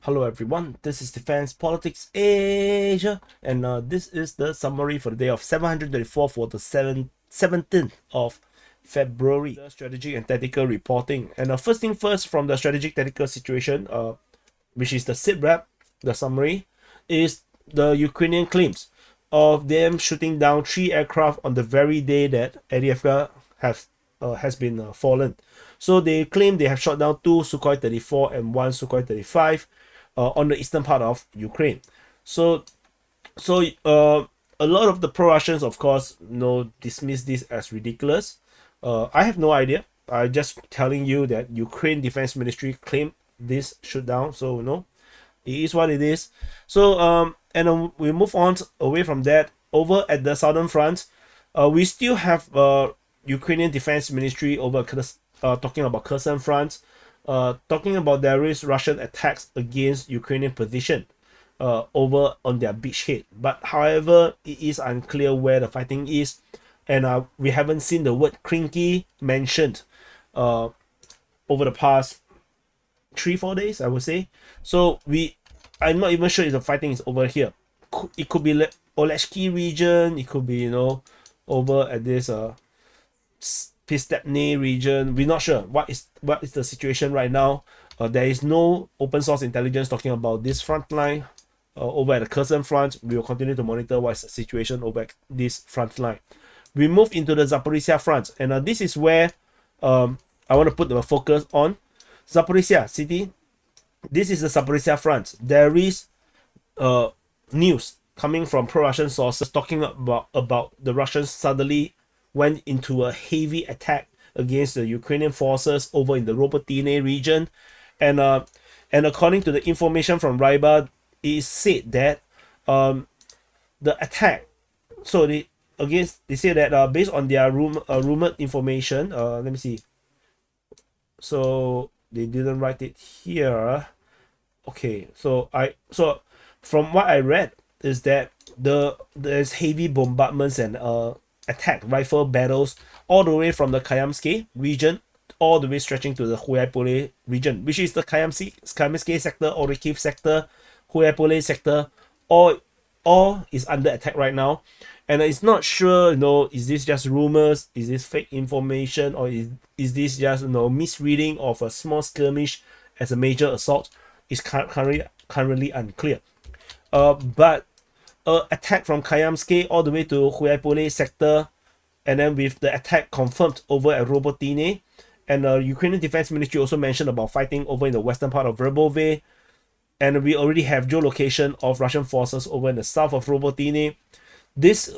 Hello everyone, this is Defense Politics Asia, and this is the summary for the day of 734 for the 17th of February. The strategic and tactical reporting. And first thing first, from the strategic tactical situation, which is the SITREP, the summary, is the Ukrainian claims of them shooting down 3 aircraft on the very day that Avdiivka has been fallen. So they claim they have shot down 2 Sukhoi 34 and 1 Sukhoi 35 on the eastern part of Ukraine. So a lot of the pro-Russians, of course, dismiss this as ridiculous. I have no idea. I'm just telling you that Ukraine Defense Ministry claimed this shoot down. So it is what it is. So we move on away from that. Over at the southern front, we still have Ukrainian Defense Ministry over talking about Kherson Front, talking about there is Russian attacks against Ukrainian position over on their beachhead. But however, it is unclear where the fighting is, and we haven't seen the word Krinky mentioned over the past 3-4 days, I would say. So I'm not even sure if the fighting is over here. It could be Oleshki region, it could be over at this Pistepny region. We're not sure what is the situation right now. There is no open source intelligence talking about this front line over at the Kherson Front. We will continue to monitor what is the situation over at this front line. We move into the Zaporizhzhia Front, and this is where I want to put the focus on Zaporizhzhia city. This is the Zaporizhzhia Front. There is news coming from pro-Russian sources talking about the Russians suddenly went into a heavy attack against the Ukrainian forces over in the Robotyne region, and according to the information from Ryba, it is said that the attack. So they say that based on their rumored information. Let me see. So they didn't write it here. Okay, so from what I read is that there's heavy bombardments and attack rifle battles all the way from the Kayamsky region all the way stretching to the Huaypole region, which is the Kayamsky sector, Orikhiv sector, Huaypole sector, all is under attack right now. And it's not sure, is this just rumors, is this fake information, or is this just misreading of a small skirmish as a major assault? Is currently unclear. But attack from Kayamsky all the way to Huaypole sector, and then with the attack confirmed over at Robotyne, and Ukrainian Defense Ministry also mentioned about fighting over in the western part of Verbove, and we already have geolocation of Russian forces over in the south of Robotyne. This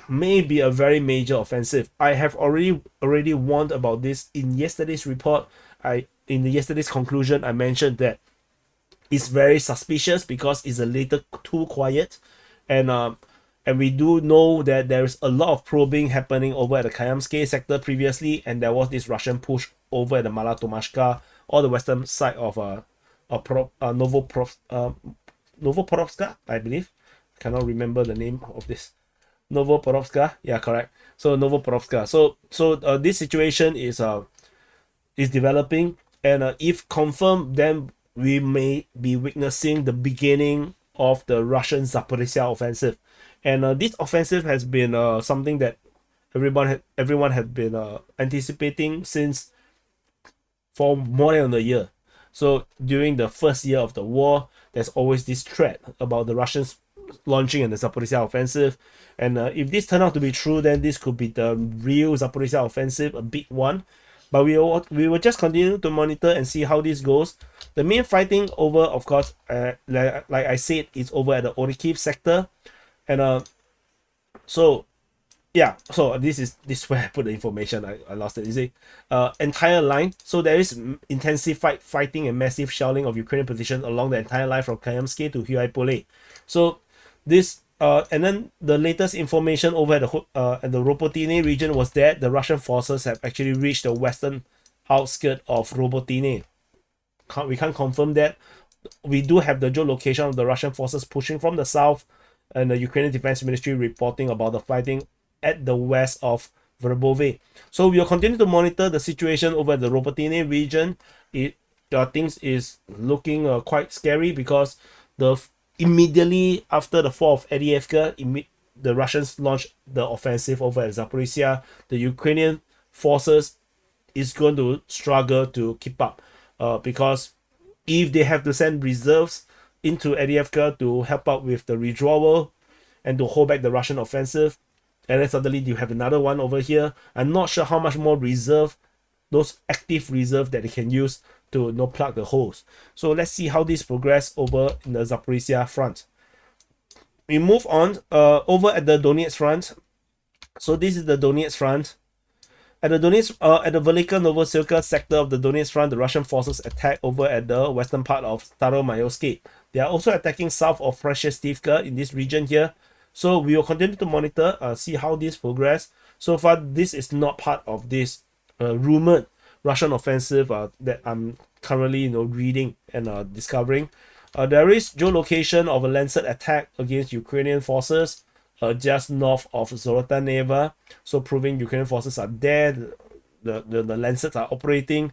may be a very major offensive. I have already warned about this in yesterday's report. In yesterday's conclusion, I mentioned that it's very suspicious because it's a little too quiet, and we do know that there is a lot of probing happening over at the Kayamsky sector previously, and there was this Russian push over at the Malatomashka or the western side of Novoporovska, I believe. I cannot remember the name of this. Novoporovska, yeah, correct. So Novoporovska. So this situation is developing, and if confirmed, then we may be witnessing the beginning of the Russian Zaporizhzhia offensive. And this offensive has been something that everyone had been anticipating since for more than a year. So during the first year of the war, there's always this threat about the Russians launching the Zaporizhzhia offensive. And if this turned out to be true, then this could be the real Zaporizhzhia offensive, a big one. But we will just continue to monitor and see how this goes. The main fighting over, of course, like I said, is over at the Orikhiv sector. And so this is where I put the information. I lost it. You see, entire line. So there is intensified fighting and massive shelling of Ukrainian positions along the entire line from Kayamsky to Huaypole. So this and then the latest information over at the Robotyne region was that the Russian forces have actually reached the western outskirts of Robotyne. We can't confirm that. We do have the geolocation of the Russian forces pushing from the south, and the Ukrainian Defense Ministry reporting about the fighting at the west of Verbove. So we will continue to monitor the situation over the Robotyne region. things is looking quite scary, because immediately after the fall of Avdiivka, the Russians launched the offensive over at Zaporizhzhia. The Ukrainian forces is going to struggle to keep up, because if they have to send reserves into Avdiivka to help out with the withdrawal and to hold back the Russian offensive, and then suddenly you have another one over here, I'm not sure how much more reserve, those active reserve that they can use to plug the holes. So let's see how this progress over in the Zaporizhzhia front. We move on over at the Donetsk front. So this is the Donetsk front. At the Velika Novosilka sector of the Donetsk front, the Russian forces attack over at the western part of Staromayorsky. They are also attacking south of Preshestivka in this region here. So we will continue to monitor, see how this progress. So far, this is not part of this rumored Russian offensive that I'm currently reading and discovering. There is geolocation of a Lancet attack against Ukrainian forces just north of Zolotaneva, so proving Ukrainian forces are there. The Lancets are operating,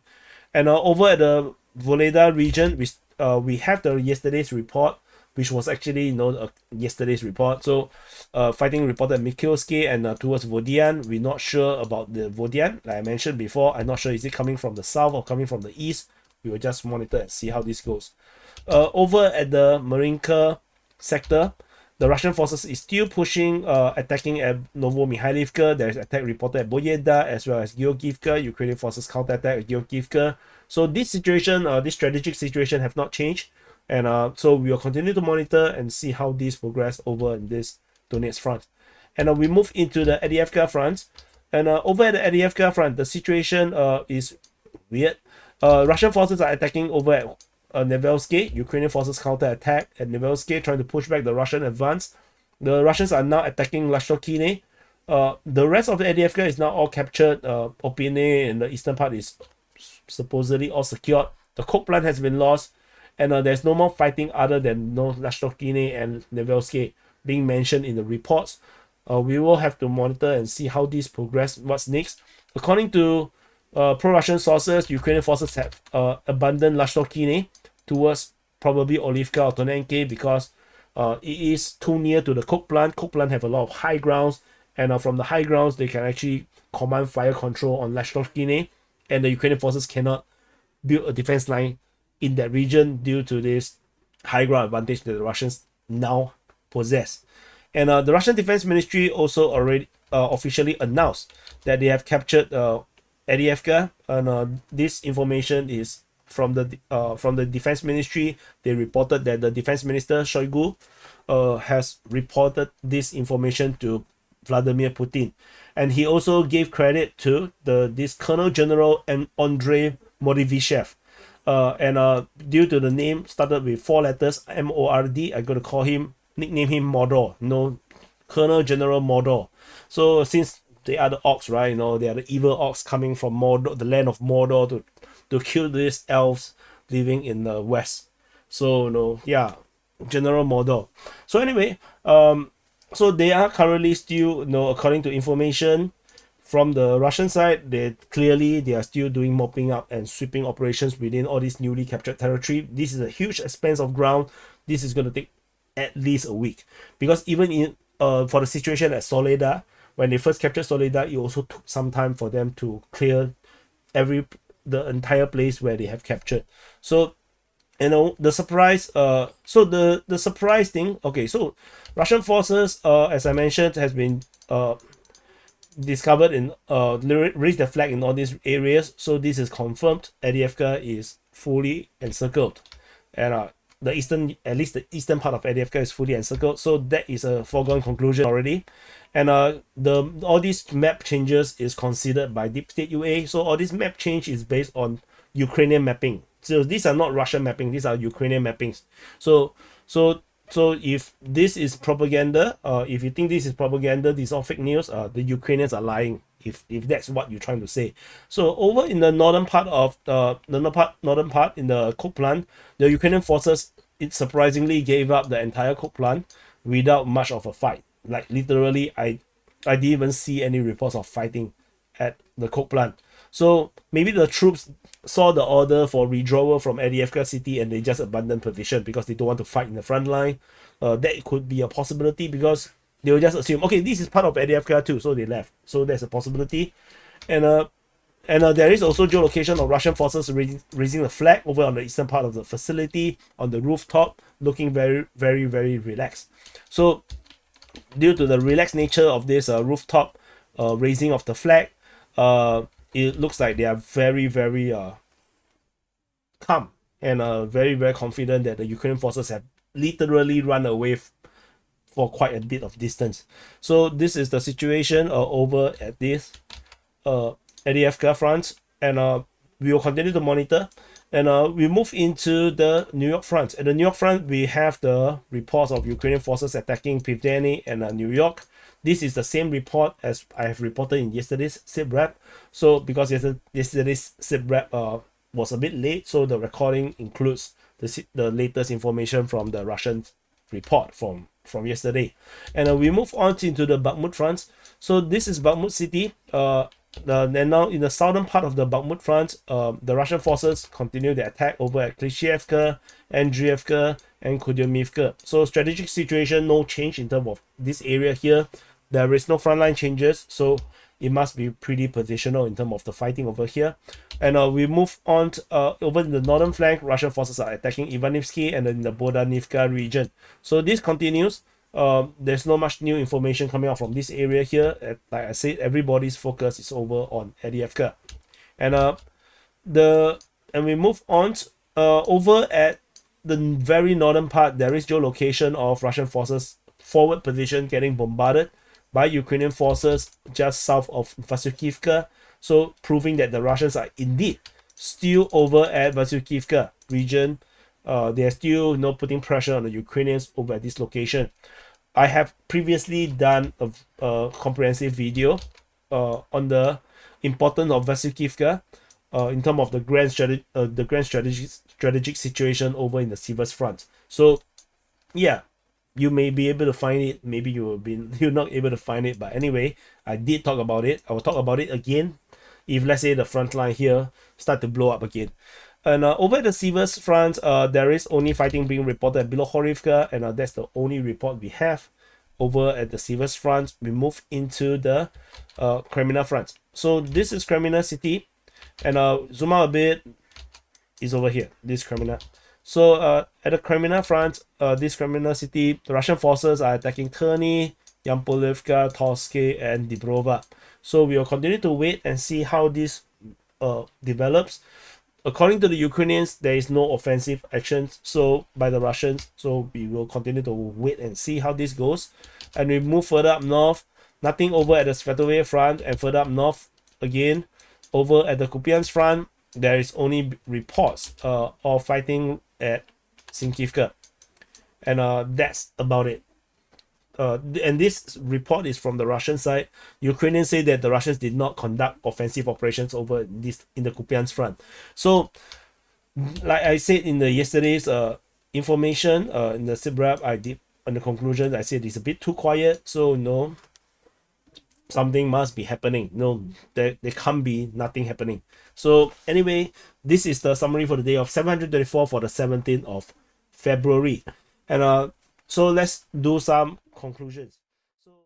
and over at the Voleda region, we have the yesterday's report, which was actually yesterday's report. So fighting reported at Mikhailsky and towards Vodian. We're not sure about the Vodian, like I mentioned before. I'm not sure is it coming from the south or coming from the east. We will just monitor and see how this goes. Over at the Marinka sector, the Russian forces is still pushing, attacking at Novomikhailivka. There is attack reported at Boyeda as well as Georgievka. Ukrainian forces counterattack at Georgievka. So this situation, this strategic situation have not changed. And so we will continue to monitor and see how these progress over in this Donetsk front. And we move into the Avdiivka front. And over at the Avdiivka front, the situation is weird. Russian forces are attacking over at Nevelsky. Ukrainian forces counterattack at Nevelsky, trying to push back the Russian advance. The Russians are now attacking Lashtokine. The rest of the Avdiivka is now all captured. Opine in the eastern part is supposedly all secured. The coke plant has been lost, and there's no more fighting other than Lashtokine and Nevelsky being mentioned in the reports. We will have to monitor and see how these progress. What's next? According to pro-Russian sources, Ukrainian forces have abandoned Lashtokine towards probably Olivka or Tonenke, because it is too near to the coke plant. Coke plant have a lot of high grounds, and from the high grounds they can actually command fire control on Lashtokine, and the Ukrainian forces cannot build a defense line in that region due to this high ground advantage that the Russians now possess. And the Russian Defense Ministry also already officially announced that they have captured Avdiivka, and this information is from the Defense Ministry. They reported that the Defense Minister Shoigu has reported this information to Vladimir Putin, and he also gave credit to this Colonel General Andrei Morivishev. And due to the name started with 4 letters, M-O-R-D, I'm going to nickname him Mordor, Colonel General Mordor. So since they are the orcs, right, they are the evil orcs coming from Mordor, the land of Mordor, to kill these elves living in the west. So yeah, General Mordor. So anyway, so they are currently still, according to information from the Russian side, they are still doing mopping up and sweeping operations within all this newly captured territory. This is a huge expanse of ground. This is going to take at least a week, because even in for the situation at Soledar, when they first captured Soledar, it also took some time for them to clear the entire place where they have captured. So the surprise, the surprise thing, okay, so Russian forces, as I mentioned, has been discovered in raised the flag in all these areas. So this is confirmed. Avdiivka is fully encircled, and at least the eastern part of Avdiivka is fully encircled. So that is a foregone conclusion already. And all these map changes is considered by Deep State UA. So all this map change is based on Ukrainian mapping. So these are not Russian mapping, these are Ukrainian mappings. So if this is propaganda, if you think this is propaganda, this is all fake news, the Ukrainians are lying, if that's what you're trying to say. So over in the northern part of northern part in the coke plant, the Ukrainian forces, it surprisingly gave up the entire coke plant without much of a fight. Like literally, I didn't even see any reports of fighting at the coke plant. So maybe the troops saw the order for withdrawal from Avdiivka city and they just abandoned position because they don't want to fight in the front line. That could be a possibility because they will just assume, okay, this is part of Avdiivka too, so they left. So there's a possibility. And there is also geolocation of Russian forces raising the flag over on the eastern part of the facility on the rooftop, looking very, very, very relaxed. So due to the relaxed nature of this rooftop raising of the flag, it looks like they are very, very calm and very, very confident that the Ukrainian forces have literally run away for quite a bit of distance. So this is the situation over at this Avdiivka Front, and we will continue to monitor. And we move into the Niu-York Front. At the New York Front, we have the reports of Ukrainian forces attacking Pivdeny and New York. This is the same report as I have reported in yesterday's SITREP. So because yesterday's SITREP was a bit late, so the recording includes the latest information from the Russian report from yesterday. And we move on into the Bakhmut Front. So this is Bakhmut city. And now in the southern part of the Bakhmut Front, the Russian forces continue the attack over at Klishchiivka, Andriivka, and Kupyansk. So strategic situation, no change in terms of this area here. There is no frontline changes, so it must be pretty positional in terms of the fighting over here. And we move on to, over in the northern flank, Russian forces are attacking Ivanivsky and in the Bodanivka region. So this continues. There's not much new information coming out from this area here. Like I said, everybody's focus is over on Avdiivka. And we move on over at the very northern part. There is geolocation of Russian forces forward position getting bombarded by Ukrainian forces just south of Vasyukivka, so proving that the Russians are indeed still over at Vasyukivka region. They are still putting pressure on the Ukrainians over at this location. I have previously done a comprehensive video on the importance of Vasyukivka in terms of the grand strategic situation over in the Siversk Front. So yeah, you may be able to find it, maybe you're not able to find it, but anyway, I did talk about it. I will talk about it again if, let's say, the front line here start to blow up again. And over at the Siversk Front, there is only fighting being reported at Bilohorivka, and that's the only report we have. Over at the Siversk Front, we move into the Kreminna Front. So this is Kreminna city, and zoom out a bit, is over here, this Kreminna. So at the Kreminna Front, this Kreminna city, the Russian forces are attacking Terny, Yampolivka, Torske, and Dibrova. So we will continue to wait and see how this develops. According to the Ukrainians, there is no offensive actions by the Russians, so we will continue to wait and see how this goes. And we move further up north, nothing over at the Zaporizhzhia Front, and further up north again, over at the Kupyansk Front, there is only reports of fighting at Sinkivka, and that's about it. And this report is from the Russian side. Ukrainians say that the Russians did not conduct offensive operations over in the Kupyansk Front. So, like I said in the yesterday's information in the SITREP, I did on the conclusion. I said it's a bit too quiet. So something must be happening. There can't be nothing happening. So anyway, this is the summary for the day of 724 for the 17th of February, and so let's do some conclusions.